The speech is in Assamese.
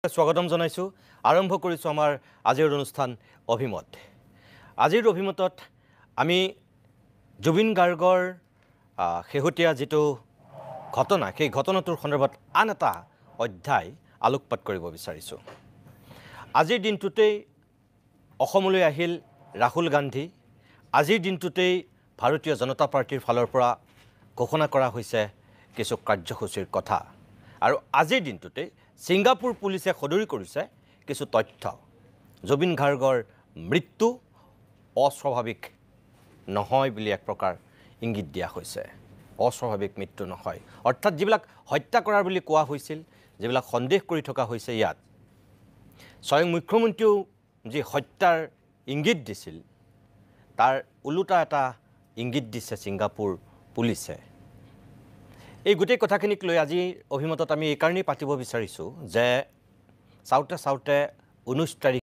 স্বাগতম জানাইছো আৰম্ভ কৰিছো আমাৰ আজিৰ অনুষ্ঠান অভিমত আজিৰ অভিমতত আমি জুবিন গাৰ্গৰ শেহতীয়া যেটো ঘটনা সেই ঘটনাটোৰ সন্দৰ্ভত আন এটা অধ্যায় আলোকপাত কৰিব বিচাৰিছো আজিৰ দিনটোতেই অসমলৈ আহিল ৰাহুল গান্ধী আজিৰ দিনটোতেই ভাৰতীয় জনতা পাৰ্টিৰ ফালৰ পৰা ঘোষণা কৰা হৈছে কিছু কাৰ্যসূচীৰ কথা আৰু আজিৰ দিনটোতেই ছিংগাপুৰ পুলিচে সদৰি কৰিছে কিছু তথ্য জুবিন গাৰ্গৰ মৃত্যু অস্বাভাৱিক নহয় বুলি এক প্ৰকাৰ ইংগিত দিয়া হৈছে অস্বাভাৱিক মৃত্যু নহয় অৰ্থাৎ যিবিলাক হত্যা কৰাৰ বুলি কোৱা হৈছিল যিবিলাক সন্দেহ কৰি থকা হৈছে ইয়াত স্বয়ং মুখ্যমন্ত্ৰীও যি হত্যাৰ ইংগিত দিছিল তাৰ উলুটা এটা ইংগিত দিছে ছিংগাপুৰ পুলিচে এই গোটেই কথাখিনিক লৈ আজি অভিমতত আমি এই কাৰণেই পাতিব বিচাৰিছো যে চাউতে 19 তাৰিখ